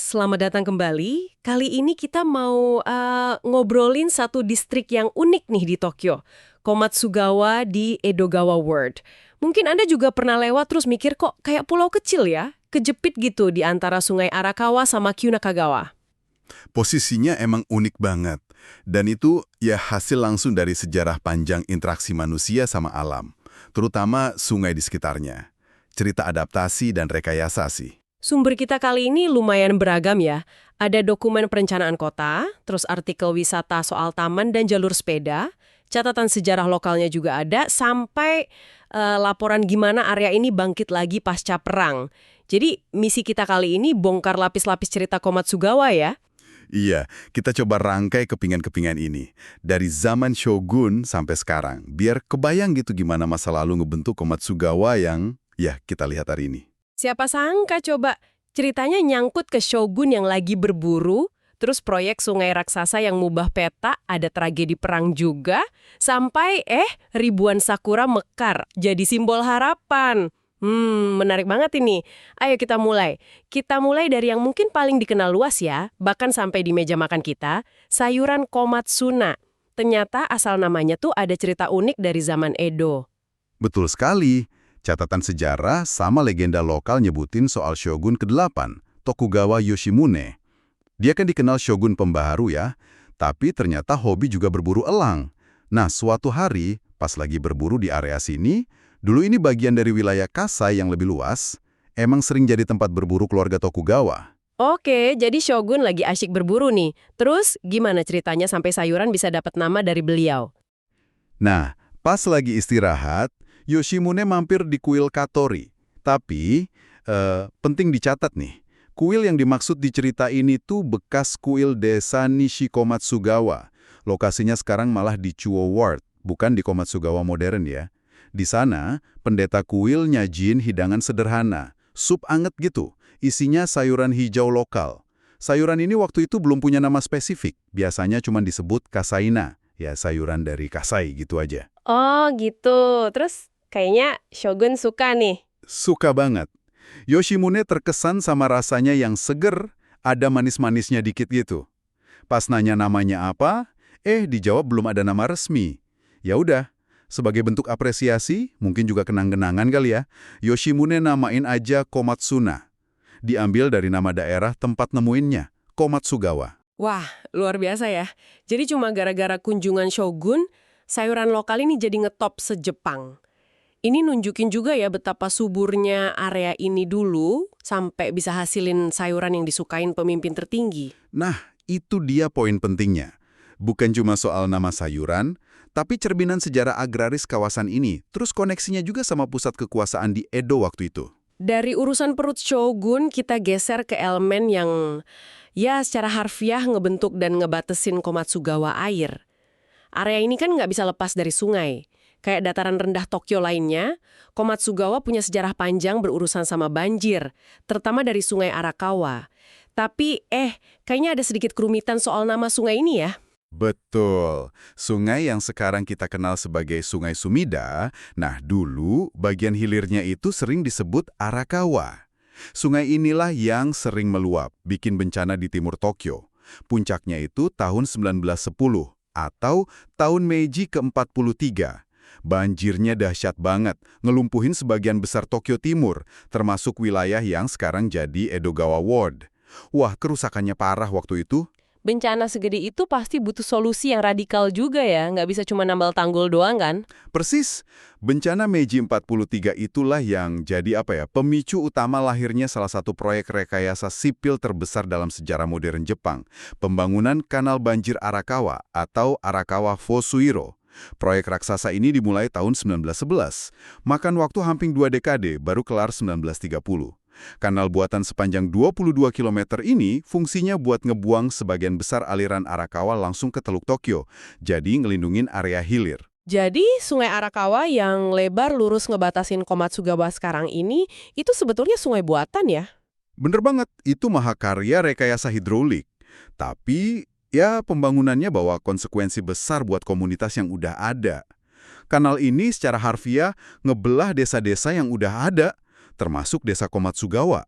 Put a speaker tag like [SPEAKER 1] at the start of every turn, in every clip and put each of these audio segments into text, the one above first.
[SPEAKER 1] Selamat datang kembali. Kali ini kita mau ngobrolin satu distrik yang unik nih di Tokyo. Komatsugawa di Edogawa Ward. Mungkin Anda juga pernah lewat terus mikir kok kayak pulau kecil ya? Kejepit gitu di antara Sungai Arakawa sama Kyunakagawa.
[SPEAKER 2] Posisinya emang unik banget. Dan itu ya hasil langsung dari sejarah panjang interaksi manusia sama alam. Terutama sungai di sekitarnya. Cerita adaptasi dan rekayasa sih.
[SPEAKER 1] Sumber kita kali ini lumayan beragam ya. Ada dokumen perencanaan kota, terus artikel wisata soal taman dan jalur sepeda, catatan sejarah lokalnya juga ada, sampai laporan gimana area ini bangkit lagi pasca perang. Jadi misi kita kali ini bongkar lapis-lapis cerita Komatsugawa ya.
[SPEAKER 2] Iya, kita coba rangkai kepingan-kepingan ini. Dari zaman Shogun sampai sekarang. Biar kebayang gitu gimana masa lalu ngebentuk Komatsugawa yang ya kita lihat hari ini.
[SPEAKER 1] Siapa sangka coba ceritanya nyangkut ke shogun yang lagi berburu, terus proyek sungai raksasa yang mubah peta, ada tragedi perang juga, sampai ribuan sakura mekar jadi simbol harapan. Menarik banget ini. Ayo kita mulai. Kita mulai dari yang mungkin paling dikenal luas ya, bahkan sampai di meja makan kita, sayuran komatsuna. Ternyata asal namanya tuh ada cerita unik dari zaman Edo.
[SPEAKER 2] Betul sekali. Catatan sejarah sama legenda lokal nyebutin soal Shogun ke-8, Tokugawa Yoshimune. Dia kan dikenal Shogun pembaharu ya, tapi ternyata hobi juga berburu elang. Nah, suatu hari, pas lagi berburu di area sini, dulu ini bagian dari wilayah Kasai yang lebih luas, emang sering jadi tempat berburu keluarga Tokugawa.
[SPEAKER 1] Oke, jadi Shogun lagi asyik berburu nih. Terus gimana ceritanya sampai sayuran bisa dapat nama dari beliau?
[SPEAKER 2] Nah, pas lagi istirahat, Yoshimune mampir di kuil Katori. Tapi, penting dicatat nih, kuil yang dimaksud di cerita ini tuh bekas kuil desa Nishikomatsugawa. Lokasinya sekarang malah di Chuo Ward, bukan di Komatsugawa modern ya. Di sana, pendeta kuil nyajiin hidangan sederhana, sup anget gitu, isinya sayuran hijau lokal. Sayuran ini waktu itu belum punya nama spesifik, biasanya cuma disebut kasaina, ya sayuran dari Kasai gitu aja.
[SPEAKER 1] Oh gitu, terus kayaknya Shogun suka nih.
[SPEAKER 2] Suka banget. Yoshimune terkesan sama rasanya yang seger, ada manis-manisnya dikit gitu. Pas nanya namanya apa, dijawab belum ada nama resmi. Ya udah, sebagai bentuk apresiasi, mungkin juga kenang-kenangan kali ya, Yoshimune namain aja Komatsuna. Diambil dari nama daerah tempat nemuinnya, Komatsugawa.
[SPEAKER 1] Wah, luar biasa ya. Jadi cuma gara-gara kunjungan Shogun, sayuran lokal ini jadi ngetop se-Jepang. Ini nunjukin juga ya betapa suburnya area ini dulu sampai bisa hasilin sayuran yang disukain pemimpin tertinggi.
[SPEAKER 2] Nah, itu dia poin pentingnya. Bukan cuma soal nama sayuran, tapi cerminan sejarah agraris kawasan ini, terus koneksinya juga sama pusat kekuasaan di Edo waktu itu.
[SPEAKER 1] Dari urusan perut Shogun, kita geser ke elemen yang ya secara harfiah ngebentuk dan ngebatesin Komatsugawa air. Area ini kan nggak bisa lepas dari sungai. Kayak dataran rendah Tokyo lainnya, Komatsugawa punya sejarah panjang berurusan sama banjir, terutama dari Sungai Arakawa. Tapi, kayaknya ada sedikit kerumitan soal nama sungai ini ya.
[SPEAKER 2] Betul. Sungai yang sekarang kita kenal sebagai Sungai Sumida, nah dulu bagian hilirnya itu sering disebut Arakawa. Sungai inilah yang sering meluap, bikin bencana di timur Tokyo. Puncaknya itu tahun 1910 atau tahun Meiji ke-43. Banjirnya dahsyat banget, ngelumpuhin sebagian besar Tokyo Timur, termasuk wilayah yang sekarang jadi Edogawa Ward. Wah, kerusakannya parah waktu itu.
[SPEAKER 1] Bencana segede itu pasti butuh solusi yang radikal juga ya, nggak bisa cuma nambal tanggul doang kan?
[SPEAKER 2] Persis, bencana Meiji 43 itulah yang jadi pemicu utama lahirnya salah satu proyek rekayasa sipil terbesar dalam sejarah modern Jepang, pembangunan Kanal Banjir Arakawa atau Arakawa Fosuiro. Proyek raksasa ini dimulai tahun 1911, makan waktu hampir 2 dekade baru kelar 1930. Kanal buatan sepanjang 22 km ini fungsinya buat ngebuang sebagian besar aliran Arakawa langsung ke Teluk Tokyo, jadi ngelindungin area hilir.
[SPEAKER 1] Jadi, Sungai Arakawa yang lebar lurus ngebatasin Komatsugawa sekarang ini, itu sebetulnya sungai buatan ya?
[SPEAKER 2] Bener banget, itu mahakarya rekayasa hidrolik. Tapi, ya pembangunannya bawa konsekuensi besar buat komunitas yang udah ada. Kanal ini secara harfiah ngebelah desa-desa yang udah ada, termasuk desa Komatsugawa.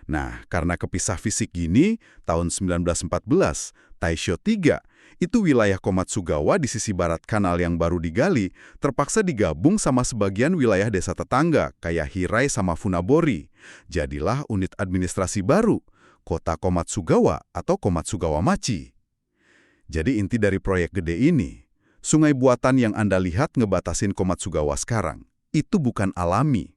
[SPEAKER 2] Nah, karena kepisah fisik gini, tahun 1914, Taisho 3, itu wilayah Komatsugawa di sisi barat kanal yang baru digali, terpaksa digabung sama sebagian wilayah desa tetangga, kayak Hirai sama Funabori. Jadilah unit administrasi baru, Kota Komatsugawa atau Komatsugawa Machi. Jadi inti dari proyek gede ini, sungai buatan yang Anda lihat ngebatasin Komatsugawa sekarang, itu bukan alami.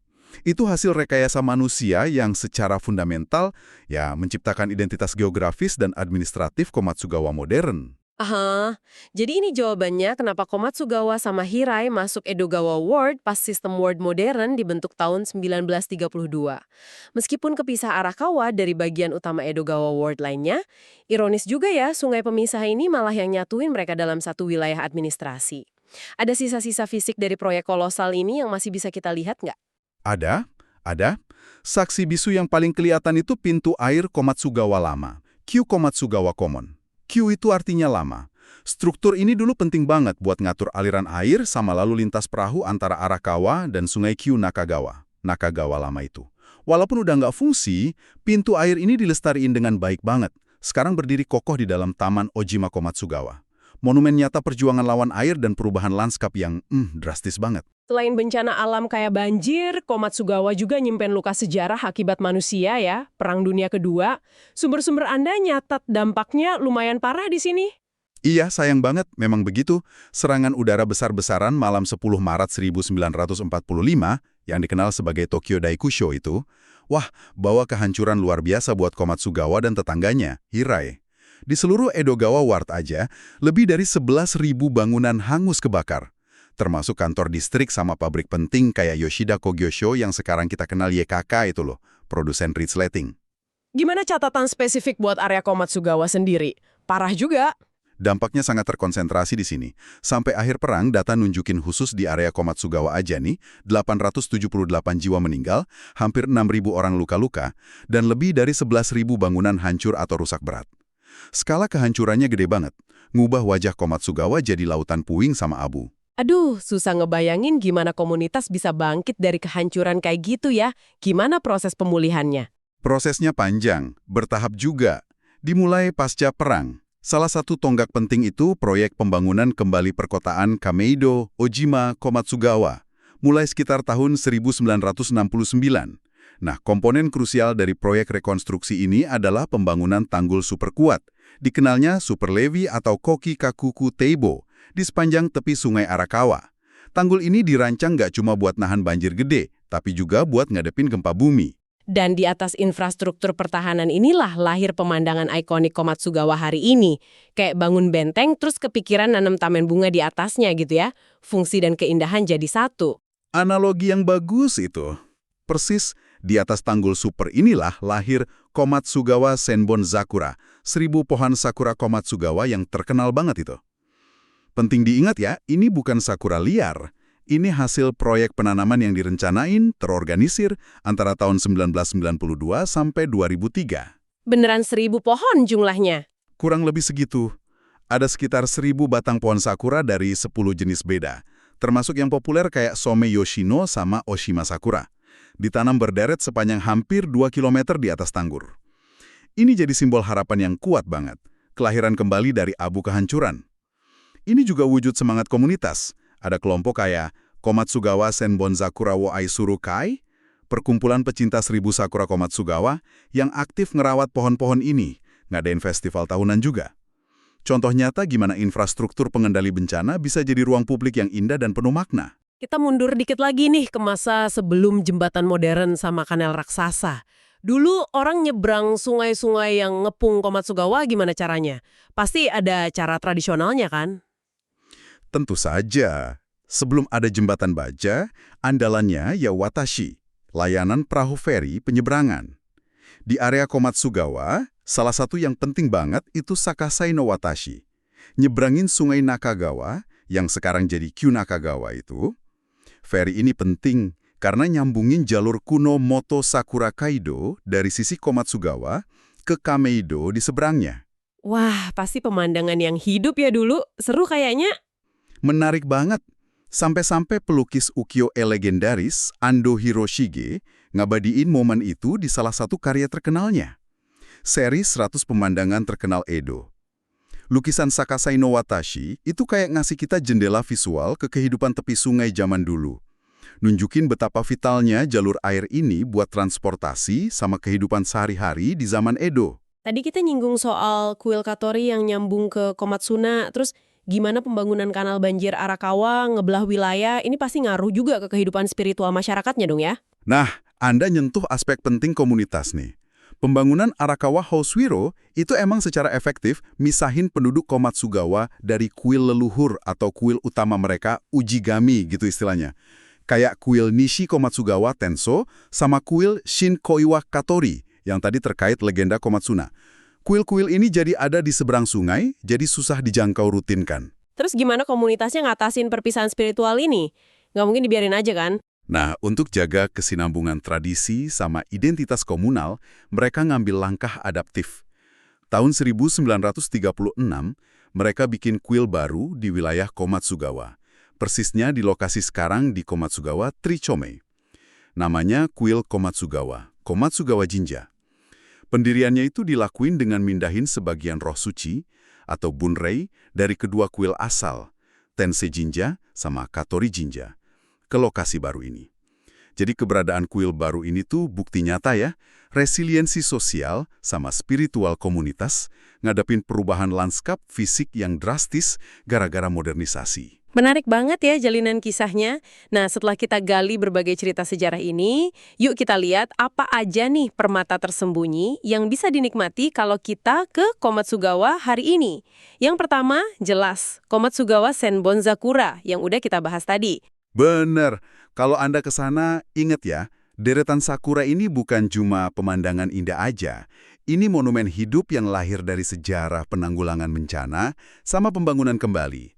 [SPEAKER 2] Itu hasil rekayasa manusia yang secara fundamental ya menciptakan identitas geografis dan administratif Komatsugawa modern.
[SPEAKER 1] Aha, jadi ini jawabannya kenapa Komatsugawa sama Hirai masuk Edogawa Ward pas sistem ward modern dibentuk tahun 1932. Meskipun kepisah Arakawa dari bagian utama Edogawa Ward lainnya, ironis juga ya sungai pemisah ini malah yang nyatuin mereka dalam satu wilayah administrasi. Ada sisa-sisa fisik dari proyek kolosal ini yang masih bisa kita lihat nggak?
[SPEAKER 2] Ada. Saksi bisu yang paling kelihatan itu pintu air Komatsugawa lama, Q Komatsugawa Common. Q itu artinya lama. Struktur ini dulu penting banget buat ngatur aliran air sama lalu lintas perahu antara Arakawa dan sungai Q Nakagawa. Nakagawa lama itu. Walaupun udah nggak fungsi, pintu air ini dilestariin dengan baik banget. Sekarang berdiri kokoh di dalam Taman Ojima Komatsugawa. Monumen nyata perjuangan lawan air dan perubahan lanskap yang drastis banget.
[SPEAKER 1] Selain bencana alam kayak banjir, Komatsugawa juga nyimpen luka sejarah akibat manusia ya, Perang Dunia Kedua. Sumber-sumber Anda nyatat dampaknya lumayan parah di sini.
[SPEAKER 2] Iya, sayang banget, memang begitu. Serangan udara besar-besaran malam 10 Maret 1945, yang dikenal sebagai Tokyo Daikusho itu, bawa kehancuran luar biasa buat Komatsugawa dan tetangganya, Hirai. Di seluruh Edogawa Ward aja, lebih dari 11.000 bangunan hangus kebakar. Termasuk kantor distrik sama pabrik penting kayak Yoshida Kogyo yang sekarang kita kenal YKK itu loh, produsen Ritz Lighting.
[SPEAKER 1] Gimana catatan spesifik buat area Komatsugawa sendiri? Parah juga.
[SPEAKER 2] Dampaknya sangat terkonsentrasi di sini. Sampai akhir perang, data nunjukin khusus di area Komatsugawa aja nih, 878 jiwa meninggal, hampir 6.000 orang luka-luka, dan lebih dari 11.000 bangunan hancur atau rusak berat. Skala kehancurannya gede banget, ngubah wajah Komatsugawa jadi lautan puing sama abu.
[SPEAKER 1] Aduh, susah ngebayangin gimana komunitas bisa bangkit dari kehancuran kayak gitu ya. Gimana proses pemulihannya?
[SPEAKER 2] Prosesnya panjang, bertahap juga. Dimulai pasca perang. Salah satu tonggak penting itu proyek pembangunan kembali perkotaan Kameido, Ojima, Komatsugawa, mulai sekitar tahun 1969. Nah, komponen krusial dari proyek rekonstruksi ini adalah pembangunan tanggul super kuat, dikenalnya Super Levee atau Koki Kakuku Teibo, di sepanjang tepi sungai Arakawa. Tanggul ini dirancang nggak cuma buat nahan banjir gede, tapi juga buat ngadepin gempa bumi.
[SPEAKER 1] Dan di atas infrastruktur pertahanan inilah lahir pemandangan ikonik Komatsugawa hari ini. Kayak bangun benteng terus kepikiran nanam taman bunga di atasnya gitu ya. Fungsi dan keindahan jadi satu.
[SPEAKER 2] Analogi yang bagus itu. Persis di atas tanggul super inilah lahir Komatsugawa Senbon Sakura, 1000 pohon sakura Komatsugawa yang terkenal banget itu. Penting diingat ya, ini bukan sakura liar. Ini hasil proyek penanaman yang direncanain, terorganisir, antara tahun 1992 sampai 2003.
[SPEAKER 1] Beneran 1000 pohon jumlahnya?
[SPEAKER 2] Kurang lebih segitu. Ada sekitar 1000 batang pohon sakura dari 10 jenis beda, termasuk yang populer kayak Some Yoshino sama Oshima Sakura. Ditanam berderet sepanjang hampir 2 km di atas tanggul. Ini jadi simbol harapan yang kuat banget, kelahiran kembali dari abu kehancuran. Ini juga wujud semangat komunitas. Ada kelompok kayak Komatsugawa Senbon Sakura wo Aisuru Kai, perkumpulan pecinta 1000 sakura Komatsugawa yang aktif ngerawat pohon-pohon ini, ngadain festival tahunan juga. Contoh nyata gimana infrastruktur pengendali bencana bisa jadi ruang publik yang indah dan penuh makna.
[SPEAKER 1] Kita mundur dikit lagi nih ke masa sebelum jembatan modern sama kanal raksasa. Dulu orang nyebrang sungai-sungai yang ngepung Komatsugawa gimana caranya? Pasti ada cara tradisionalnya kan?
[SPEAKER 2] Tentu saja. Sebelum ada jembatan baja, andalannya ya watashi, layanan perahu feri penyeberangan. Di area Komatsugawa, salah satu yang penting banget itu Sakasai no Watashi. Nyebrangin sungai Nakagawa, yang sekarang jadi Q Nakagawa itu. Feri ini penting karena nyambungin jalur kuno Moto Sakura Kaido dari sisi Komatsugawa ke Kameido di seberangnya.
[SPEAKER 1] Wah, pasti pemandangan yang hidup ya dulu. Seru kayaknya.
[SPEAKER 2] Menarik banget. Sampai-sampai pelukis ukiyo-e legendaris Ando Hiroshige ngabadiin momen itu di salah satu karya terkenalnya. Seri 100 Pemandangan Terkenal Edo. Lukisan Sakasai no Watashi itu kayak ngasih kita jendela visual ke kehidupan tepi sungai zaman dulu. Nunjukin betapa vitalnya jalur air ini buat transportasi sama kehidupan sehari-hari di zaman Edo.
[SPEAKER 1] Tadi kita nyinggung soal kuil Katori yang nyambung ke Komatsuna, terus gimana pembangunan kanal banjir Arakawa ngebelah wilayah, ini pasti ngaruh juga ke kehidupan spiritual masyarakatnya dong ya?
[SPEAKER 2] Nah, Anda nyentuh aspek penting komunitas nih. Pembangunan Arakawa Hoshiro itu emang secara efektif misahin penduduk Komatsugawa dari kuil leluhur atau kuil utama mereka, Ujigami gitu istilahnya. Kayak kuil Nishi Komatsugawa Tenso sama kuil Shinkoiwa Katori yang tadi terkait legenda Komatsuna. Kuil-kuil ini jadi ada di seberang sungai, jadi susah dijangkau rutin kan.
[SPEAKER 1] Terus gimana komunitasnya ngatasin perpisahan spiritual ini? Nggak mungkin dibiarin aja kan?
[SPEAKER 2] Nah, untuk jaga kesinambungan tradisi sama identitas komunal, mereka ngambil langkah adaptif. Tahun 1936, mereka bikin kuil baru di wilayah Komatsugawa. Persisnya di lokasi sekarang di Komatsugawa, Trichome. Namanya Kuil Komatsugawa, Komatsugawa Jinja. Pendiriannya itu dilakuin dengan mindahin sebagian roh suci atau bunrei dari kedua kuil asal, Tensei Jinja sama Katori Jinja, ke lokasi baru ini. Jadi keberadaan kuil baru ini tuh bukti nyata ya, resiliensi sosial sama spiritual komunitas ngadepin perubahan lanskap fisik yang drastis gara-gara modernisasi.
[SPEAKER 1] Menarik banget ya jalinan kisahnya. Nah, setelah kita gali berbagai cerita sejarah ini, yuk kita lihat apa aja nih permata tersembunyi yang bisa dinikmati kalau kita ke Komatsugawa hari ini. Yang pertama, jelas, Komatsugawa Senbonzakura yang udah kita bahas tadi.
[SPEAKER 2] Bener, kalau Anda ke sana, ingat ya, deretan sakura ini bukan cuma pemandangan indah aja. Ini monumen hidup yang lahir dari sejarah penanggulangan bencana sama pembangunan kembali.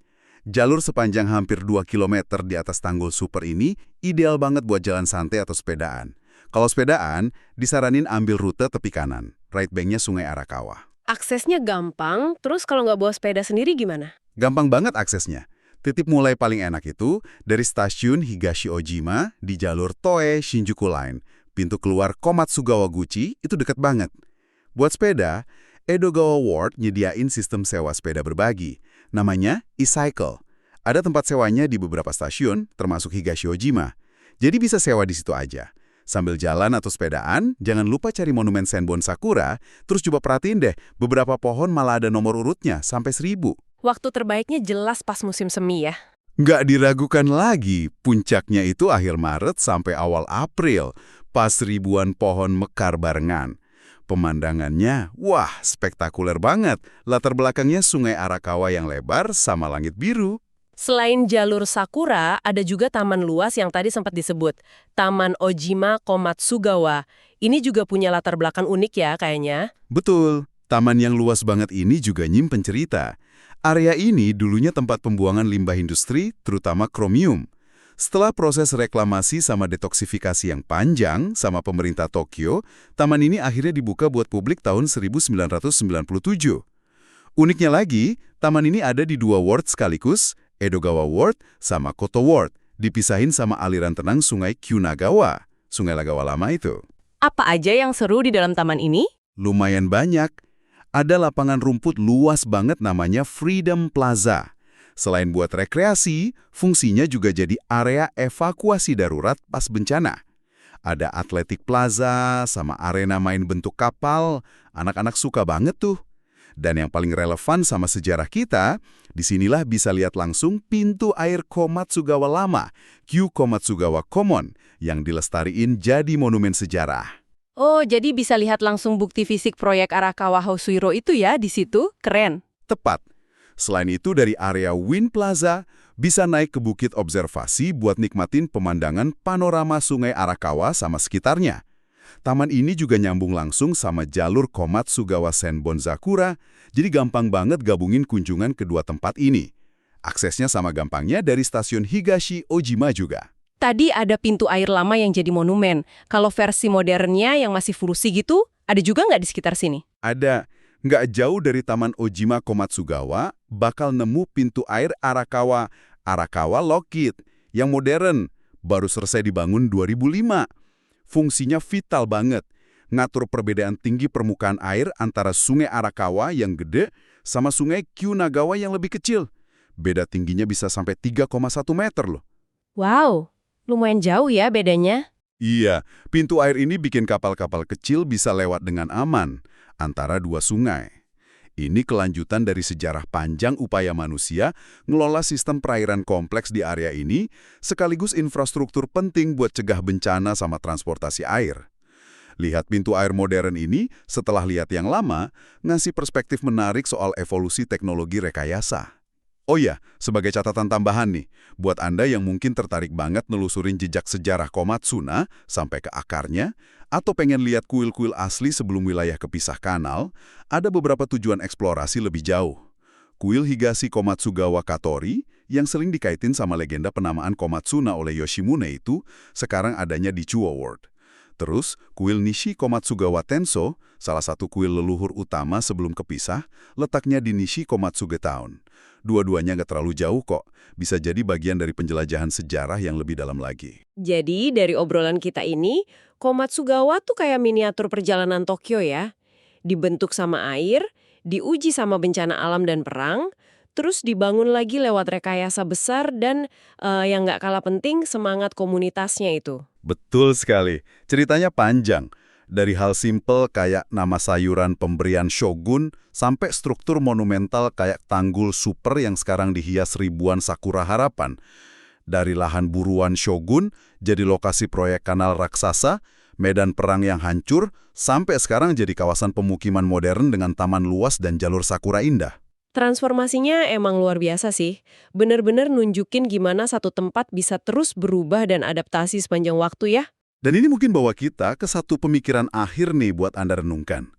[SPEAKER 2] Jalur sepanjang hampir 2 km di atas tanggul super ini ideal banget buat jalan santai atau sepedaan. Kalau sepedaan, disaranin ambil rute tepi kanan, right banknya Sungai Arakawa.
[SPEAKER 1] Aksesnya gampang, terus kalau nggak bawa sepeda sendiri gimana?
[SPEAKER 2] Gampang banget aksesnya. Titik mulai paling enak itu dari stasiun Higashi-Ojima di jalur Toe Shinjuku Line. Pintu keluar Komatsugawa Guchi itu dekat banget. Buat sepeda, Edogawa Ward nyediain sistem sewa sepeda berbagi. Namanya e-cycle. Ada tempat sewanya di beberapa stasiun, termasuk Higashi-Ojima. Jadi bisa sewa di situ aja. Sambil jalan atau sepedaan, jangan lupa cari monumen Senbon Sakura, terus coba perhatiin deh, beberapa pohon malah ada nomor urutnya, sampai 1000.
[SPEAKER 1] Waktu terbaiknya jelas pas musim semi ya.
[SPEAKER 2] Nggak diragukan lagi, puncaknya itu akhir Maret sampai awal April, pas ribuan pohon mekar barengan. Pemandangannya, wah, spektakuler banget. Latar belakangnya Sungai Arakawa yang lebar sama langit biru.
[SPEAKER 1] Selain jalur Sakura, ada juga taman luas yang tadi sempat disebut, Taman Ojima Komatsugawa. Ini juga punya latar belakang unik ya kayaknya.
[SPEAKER 2] Betul, taman yang luas banget ini juga nyimpen cerita. Area ini dulunya tempat pembuangan limbah industri, terutama kromium. Setelah proses reklamasi sama detoksifikasi yang panjang sama pemerintah Tokyo, taman ini akhirnya dibuka buat publik tahun 1997. Uniknya lagi, taman ini ada di 2 ward sekaligus, Edogawa Ward sama Koto Ward, dipisahin sama aliran tenang Sungai Kyunagawa, Sungai Lagawa Lama itu.
[SPEAKER 1] Apa aja yang seru di dalam taman ini?
[SPEAKER 2] Lumayan banyak. Ada lapangan rumput luas banget namanya Freedom Plaza. Selain buat rekreasi, fungsinya juga jadi area evakuasi darurat pas bencana. Ada Athletic Plaza sama arena main bentuk kapal, anak-anak suka banget tuh. Dan yang paling relevan sama sejarah kita, disinilah bisa lihat langsung pintu air Komatsugawa Lama, Q Komatsugawa Common, yang dilestariin jadi monumen sejarah.
[SPEAKER 1] Oh, jadi bisa lihat langsung bukti fisik proyek Arakawa Hoshiro itu ya di situ? Keren.
[SPEAKER 2] Tepat. Selain itu dari area Win Plaza, bisa naik ke bukit observasi buat nikmatin pemandangan panorama Sungai Arakawa sama sekitarnya. Taman ini juga nyambung langsung sama jalur Komatsugawa Senbonzakura, jadi gampang banget gabungin kunjungan kedua tempat ini. Aksesnya sama gampangnya dari stasiun Higashi-Ojima juga.
[SPEAKER 1] Tadi ada pintu air lama yang jadi monumen. Kalau versi modernnya yang masih fungsi gitu, ada juga nggak di sekitar sini?
[SPEAKER 2] Ada. Nggak jauh dari Taman Ojima Komatsugawa, bakal nemu pintu air Arakawa Lockheed, yang modern, baru selesai dibangun 2005. Fungsinya vital banget. Ngatur perbedaan tinggi permukaan air antara sungai Arakawa yang gede sama sungai Kyunagawa yang lebih kecil. Beda tingginya bisa sampai 3,1 meter loh.
[SPEAKER 1] Wow, lumayan jauh ya bedanya.
[SPEAKER 2] Iya, pintu air ini bikin kapal-kapal kecil bisa lewat dengan aman antara dua sungai. Ini kelanjutan dari sejarah panjang upaya manusia ngelola sistem perairan kompleks di area ini, sekaligus infrastruktur penting buat cegah bencana sama transportasi air. Lihat pintu air modern ini, setelah lihat yang lama, ngasih perspektif menarik soal evolusi teknologi rekayasa. Oh ya, sebagai catatan tambahan nih, buat Anda yang mungkin tertarik banget nelusurin jejak sejarah Komatsuna sampai ke akarnya, atau pengen lihat kuil-kuil asli sebelum wilayah kepisah kanal, ada beberapa tujuan eksplorasi lebih jauh. Kuil Higashi Komatsugawa Katori, yang sering dikaitin sama legenda penamaan Komatsuna oleh Yoshimune itu, sekarang adanya di Chuo World. Terus, kuil Nishi Komatsugawa Tenso, salah satu kuil leluhur utama sebelum kepisah, letaknya di Nishi Komatsuge Town. Dua-duanya nggak terlalu jauh kok, bisa jadi bagian dari penjelajahan sejarah yang lebih dalam lagi.
[SPEAKER 1] Jadi dari obrolan kita ini, Komatsugawa tuh kayak miniatur perjalanan Tokyo ya. Dibentuk sama air, diuji sama bencana alam dan perang, terus dibangun lagi lewat rekayasa besar dan yang nggak kalah penting semangat komunitasnya itu.
[SPEAKER 2] Betul sekali. Ceritanya panjang. Dari hal simpel kayak nama sayuran pemberian shogun, sampai struktur monumental kayak tanggul super yang sekarang dihias ribuan sakura harapan. Dari lahan buruan shogun, jadi lokasi proyek kanal raksasa, medan perang yang hancur, sampai sekarang jadi kawasan pemukiman modern dengan taman luas dan jalur sakura indah.
[SPEAKER 1] Transformasinya emang luar biasa sih. Bener-bener nunjukin gimana satu tempat bisa terus berubah dan adaptasi sepanjang waktu ya.
[SPEAKER 2] Dan ini mungkin bawa kita ke satu pemikiran akhir nih buat Anda renungkan.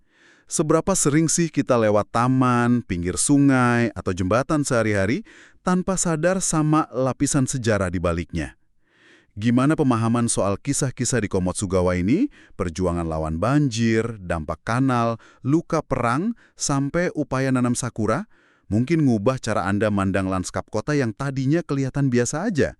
[SPEAKER 2] Seberapa sering sih kita lewat taman, pinggir sungai, atau jembatan sehari-hari tanpa sadar sama lapisan sejarah di baliknya? Gimana pemahaman soal kisah-kisah di Komatsugawa ini, perjuangan lawan banjir, dampak kanal, luka perang, sampai upaya nanam sakura, mungkin ngubah cara Anda mandang lanskap kota yang tadinya kelihatan biasa aja?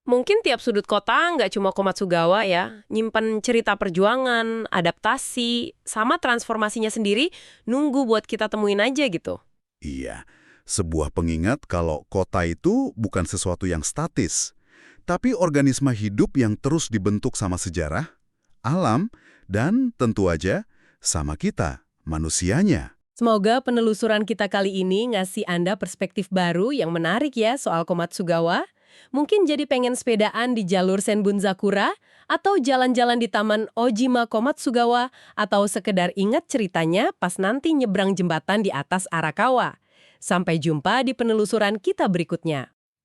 [SPEAKER 1] Mungkin tiap sudut kota nggak cuma Komatsugawa ya, nyimpen cerita perjuangan, adaptasi, sama transformasinya sendiri, nunggu buat kita temuin aja gitu.
[SPEAKER 2] Iya, sebuah pengingat kalau kota itu bukan sesuatu yang statis, tapi organisme hidup yang terus dibentuk sama sejarah, alam, dan tentu aja sama kita, manusianya.
[SPEAKER 1] Semoga penelusuran kita kali ini ngasih Anda perspektif baru yang menarik ya soal Komatsugawa. Mungkin jadi pengen sepedaan di jalur Senbunzakura, atau jalan-jalan di Taman Ojima Komatsugawa, atau sekedar ingat ceritanya pas nanti nyebrang jembatan di atas Arakawa. Sampai jumpa di penelusuran kita berikutnya.